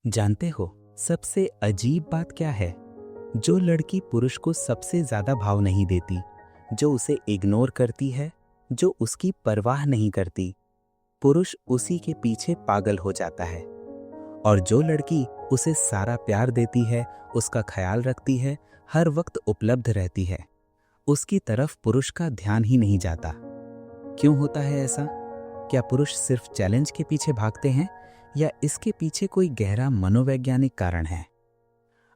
जानते हो, सबसे अजीब बात क्या है? जो लड़की पुरुष को सबसे ज्यादा भाव नहीं देती, जो उसे इग्नोर करती है, जो उसकी परवाह नहीं करती, पुरुष उसी के पीछे पागल हो जाता है। और जो लड़की उसे सारा प्यार देती है, उसका ख्याल रखती है, हर वक्त उपलब्ध रहती है, उसकी तरफ पुरुष का ध्यान ही नहीं जाता। क्यों होता है ऐसा? क्या पुरुष सिर्फ चैलेंज के पीछे भागते हैं या इसके पीछे कोई गहरा मनोवैज्ञानिक कारण है?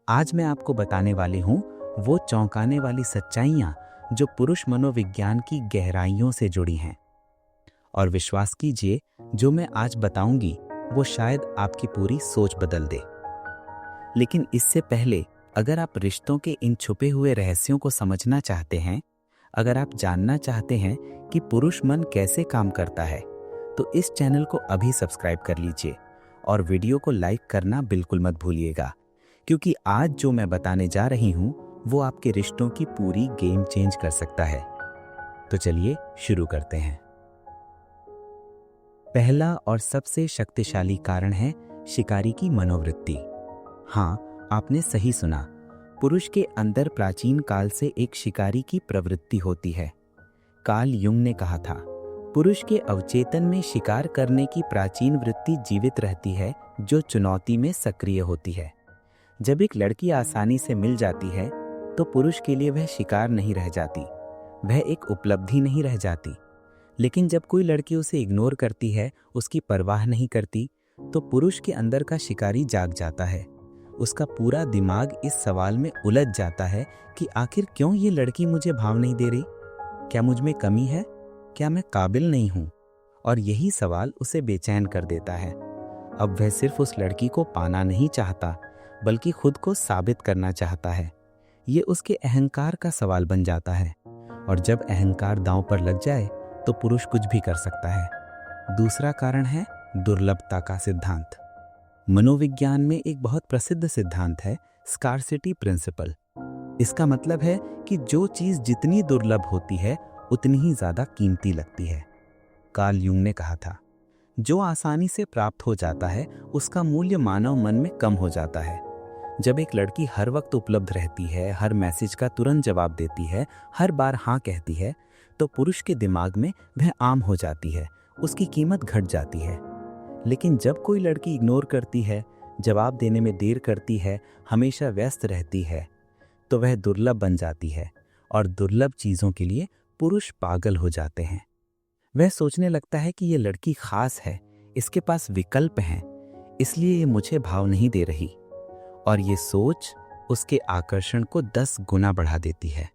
आज मैं आपको बताने वाली हूं वो चौंकाने वाली सच्चाइयां जो पुरुष मनोविज्ञान की गहराइयों से जुड़ी हैं। और विश्वास कीजिए, जो मैं आज बताऊंगी वो शायद आपकी पूरी सोच बदल दे। लेकिन इससे पहले, अगर आप रिश्तों के इन छुपे हुए रहस्यों को समझना चाहते हैं, अगर आप जानना चाहते हैं कि पुरुष मन कैसे काम करता है, तो इस चैनल को अभी सब्सक्राइब कर लीजिए और वीडियो को लाइक करना बिल्कुल मत भूलिएगा, क्योंकि आज जो मैं बताने जा रही हूं वो आपके रिश्तों की पूरी गेम चेंज कर सकता है। तो चलिए शुरू करते हैं। पहला और सबसे शक्तिशाली कारण है शिकारी की मनोवृत्ति। हाँ, आपने सही सुना। पुरुष के अंदर प्राचीन काल से एक शिकारी की प्रवृत्ति होती है। कार्ल युंग ने कहा था, पुरुष के अवचेतन में शिकार करने की प्राचीन वृत्ति जीवित रहती है, जो चुनौती में सक्रिय होती है। जब एक लड़की आसानी से मिल जाती है तो पुरुष के लिए वह शिकार नहीं रह जाती, वह एक उपलब्धि नहीं रह जाती। लेकिन जब कोई लड़की उसे इग्नोर करती है, उसकी परवाह नहीं करती, तो पुरुष के अंदर का शिकारी जाग जाता है। उसका पूरा दिमाग इस सवाल में उलझ जाता है कि आखिर क्यों ये लड़की मुझे भाव नहीं दे रही? क्या मुझ में कमी है? क्या मैं काबिल नहीं हूं? और यही सवाल उसे बेचैन कर देता है। अब वह सिर्फ उस लड़की को पाना नहीं चाहता, बल्कि खुद को साबित करना चाहता है। ये उसके अहंकार का सवाल बन जाता है, और जब अहंकार दांव पर लग जाए तो पुरुष कुछ भी कर सकता है। दूसरा कारण है दुर्लभता का सिद्धांत। मनोविज्ञान में एक बहुत प्रसिद्ध सिद्धांत है, स्कार्सिटी प्रिंसिपल। इसका मतलब है कि जो चीज जितनी दुर्लभ होती है उतनी ही ज्यादा कीमती लगती है। कार्ल युंग ने कहा था, जो आसानी से प्राप्त हो जाता है उसका मूल्य मानव मन में कम हो जाता है। जब एक लड़की हर वक्त उपलब्ध रहती है, हर मैसेज का तुरंत जवाब देती है, हर बार हाँ कहती है, तो पुरुष के दिमाग में वह आम हो जाती है, उसकी कीमत घट जाती है। लेकिन जब कोई लड़की इग्नोर करती है, जवाब देने में देर करती है, हमेशा व्यस्त रहती है, तो वह दुर्लभ बन जाती है। और दुर्लभ चीजों के लिए पुरुष पागल हो जाते हैं। वह सोचने लगता है कि ये लड़की खास है, इसके पास विकल्प हैं, इसलिए ये मुझे भाव नहीं दे रही। और ये सोच उसके आकर्षण को 10 गुना बढ़ा देती है।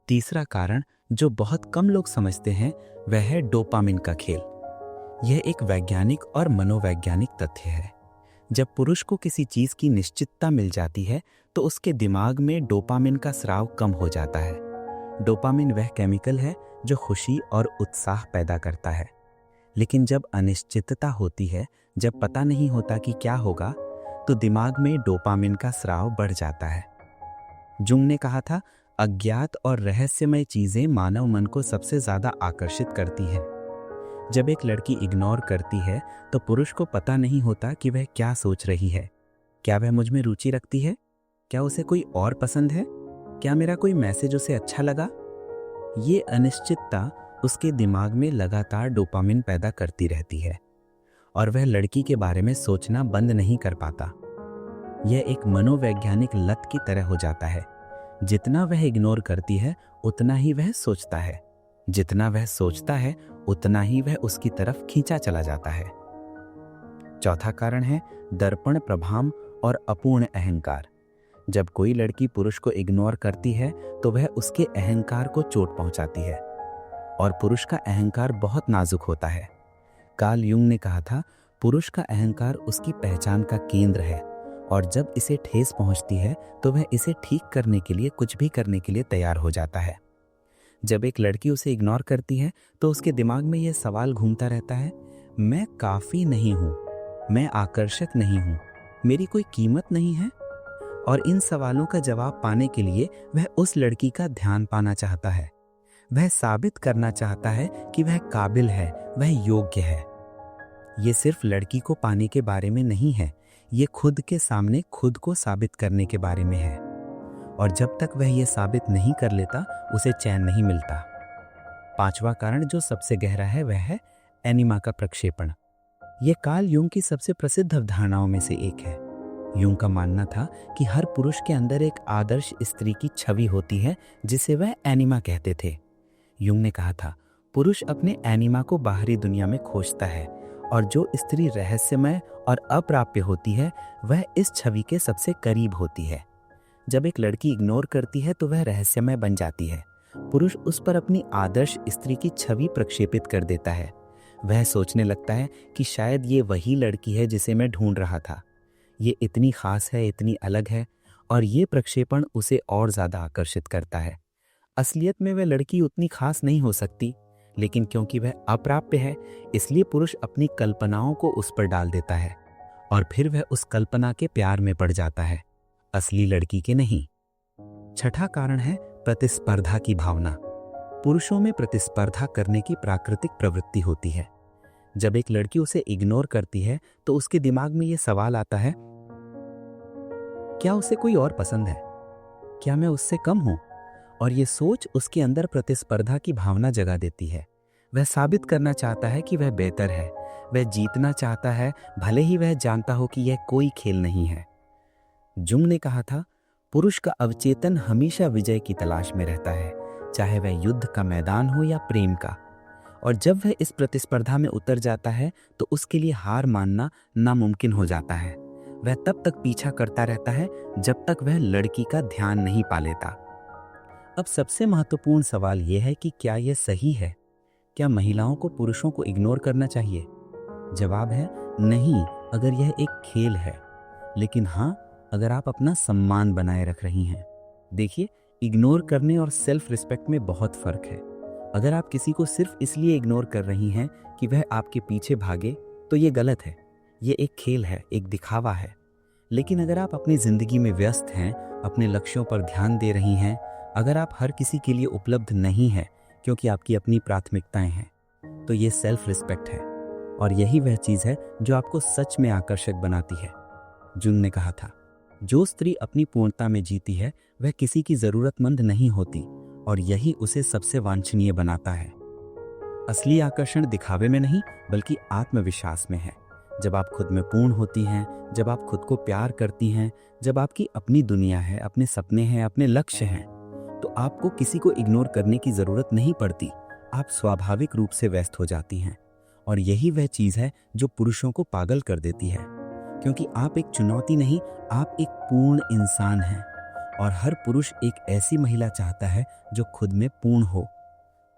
तीसरा कारण जो बहुत कम लोग समझते हैं वह है डोपामिन का खेल। यह एक वैज्ञानिक और मनोवैज्ञानिक तथ्य है। जब पुरुष को किसी चीज की निश्चितता मिल जाती है तो उसके दिमाग में डोपामिन का स्राव कम हो जाता है। डोपामिन वह केमिकल है जो खुशी और उत्साह पैदा करता है। लेकिन जब अनिश्चितता होती है, जब पता नहीं होता कि क्या होगा, तो दिमाग में डोपामिन का स्राव बढ़ जाता है। जुंग ने कहा था, अज्ञात और रहस्यमय चीजें मानव मन को सबसे ज्यादा आकर्षित करती हैं। जब एक लड़की इग्नोर करती है तो पुरुष को पता नहीं होता कि वह क्या सोच रही है। क्या वह मुझ में रुचि रखती है? क्या उसे कोई और पसंद है? क्या मेरा कोई मैसेज उसे अच्छा लगा? ये अनिश्चितता उसके दिमाग में लगातार डोपामिन पैदा करती रहती है, और वह लड़की के बारे में सोचना बंद नहीं कर पाता। यह एक मनोवैज्ञानिक लत की तरह हो जाता है। जितना वह इग्नोर करती है उतना ही वह सोचता है, जितना वह सोचता है उतना ही वह उसकी तरफ खींचा चला जाता है। चौथा कारण है दर्पण प्रभाव और अपूर्ण अहंकार। जब कोई लड़की पुरुष को इग्नोर करती है तो वह उसके अहंकार को चोट पहुंचाती है, और पुरुष का अहंकार बहुत नाजुक होता है। कार्ल युंग ने कहा था, पुरुष का अहंकार उसकी पहचान का केंद्र है, और जब इसे ठेस पहुंचती है तो वह इसे ठीक करने के लिए कुछ भी करने के लिए तैयार हो जाता है। जब एक लड़की उसे इग्नोर करती है तो उसके दिमाग में यह सवाल घूमता रहता है, मैं काफी नहीं हूं, मैं आकर्षक नहीं हूं, मेरी कोई कीमत नहीं है। और इन सवालों का जवाब पाने के लिए वह उस लड़की का ध्यान पाना चाहता है। वह साबित करना चाहता है कि वह काबिल है, वह योग्य है। ये सिर्फ लड़की को पाने के बारे में नहीं है, ये खुद के सामने खुद को साबित करने के बारे में है, और जब तक वह ये साबित नहीं कर लेता उसे चैन नहीं मिलता। पांचवा कारण जो सबसे गहरा है वह है एनिमा का प्रक्षेपण। यह कार्ल यूंग की सबसे प्रसिद्ध अवधारणाओं में से एक है। यूंग का मानना था कि हर पुरुष के अंदर एक आदर्श स्त्री की छवि होती है जिसे वह एनिमा कहते थे। यूंग ने कहा था, पुरुष अपने एनिमा को बाहरी दुनिया में खोजता है और जो स्त्री रहस्यमय और अप्राप्य होती है वह इस छवि के सबसे करीब होती है। जब एक लड़की इग्नोर करती है तो वह रहस्यमय बन जाती है। पुरुष उस पर अपनी आदर्श स्त्री की छवि प्रक्षेपित कर देता है। वह सोचने लगता है कि शायद ये वही लड़की है जिसे मैं ढूंढ रहा था। ये इतनी खास है, इतनी अलग है, और ये प्रक्षेपण उसे और ज़्यादा आकर्षित करता है। असलियत में वह लड़की उतनी खास नहीं हो सकती, लेकिन क्योंकि वह अप्राप्य है इसलिए पुरुष अपनी कल्पनाओं को उस पर डाल देता है और फिर वह उस कल्पना के प्यार में पड़ जाता है, असली लड़की के नहीं। छठा कारण है प्रतिस्पर्धा की भावना। पुरुषों में प्रतिस्पर्धा करने की प्राकृतिक प्रवृत्ति होती है। जब एक लड़की उसे इग्नोर करती है तो उसके दिमाग में यह सवाल आता है, क्या उसे कोई और पसंद है? क्या मैं उससे कम हूं? और ये सोच उसके अंदर प्रतिस्पर्धा की भावना जगा देती है। वह साबित करना चाहता है कि वह बेहतर है, वह जीतना चाहता है, भले ही वह जानता हो कि यह कोई खेल नहीं है। जुंग ने कहा था, पुरुष का अवचेतन हमेशा विजय की तलाश में रहता है, चाहे वह युद्ध का मैदान हो या प्रेम का। और जब वह इस प्रतिस्पर्धा में उतर जाता है तो उसके लिए हार मानना नामुमकिन हो जाता है। वह तब तक पीछा करता रहता है जब तक वह लड़की का ध्यान नहीं पा लेता। अब सबसे महत्वपूर्ण सवाल यह है कि क्या यह सही है? क्या महिलाओं को पुरुषों को इग्नोर करना चाहिए? जवाब है नहीं, अगर यह एक खेल है। लेकिन हाँ, अगर आप अपना सम्मान बनाए रख रही हैं। देखिए, इग्नोर करने और सेल्फ रिस्पेक्ट में बहुत फर्क है। अगर आप किसी को सिर्फ इसलिए इग्नोर कर रही हैं कि वह आपके पीछे भागे तो ये गलत है। ये एक खेल है, एक दिखावा है। लेकिन अगर आप अपनी जिंदगी में व्यस्त हैं, अपने लक्ष्यों पर ध्यान दे रही हैं, अगर आप हर किसी के लिए उपलब्ध नहीं हैं क्योंकि आपकी अपनी प्राथमिकताएं हैं, तो ये सेल्फ रिस्पेक्ट है। और यही वह चीज़ है जो आपको सच में आकर्षक बनाती है। जुंग ने कहा था, जो स्त्री अपनी पूर्णता में जीती है वह किसी की जरूरतमंद नहीं होती, और यही उसे सबसे वांछनीय बनाता है। असली आकर्षण दिखावे में नहीं बल्कि आत्मविश्वास में है। जब आप खुद में पूर्ण होती हैं, जब आप खुद को प्यार करती हैं, जब आपकी अपनी दुनिया है, अपने सपने हैं, अपने लक्ष्य हैं, तो आपको किसी को इग्नोर करने की जरूरत नहीं पड़ती। आप स्वाभाविक रूप से व्यस्त हो जाती हैं। और यही वह चीज़ है जो पुरुषों को पागल कर देती है, क्योंकि आप एक चुनौती नहीं, आप एक पूर्ण इंसान हैं। और हर पुरुष एक ऐसी महिला चाहता है जो खुद में पूर्ण हो।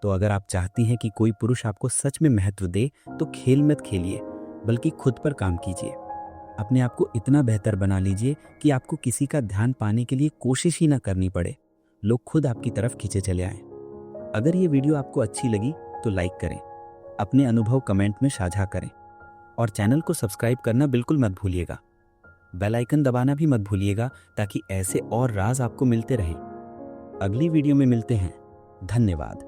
तो अगर आप चाहती हैं कि कोई पुरुष आपको सच में महत्व दे तो खेल मत खेलिए, बल्कि खुद पर काम कीजिए। अपने आप को इतना बेहतर बना लीजिए कि आपको किसी का ध्यान पाने के लिए कोशिश ही ना करनी पड़े, लोग खुद आपकी तरफ खींचे चले आएं। अगर ये वीडियो आपको अच्छी लगी तो लाइक करें, अपने अनुभव कमेंट में साझा करें, और चैनल को सब्सक्राइब करना बिल्कुल मत भूलिएगा। बेल आइकन दबाना भी मत भूलिएगा ताकि ऐसे और राज आपको मिलते रहें। अगली वीडियो में मिलते हैं। धन्यवाद।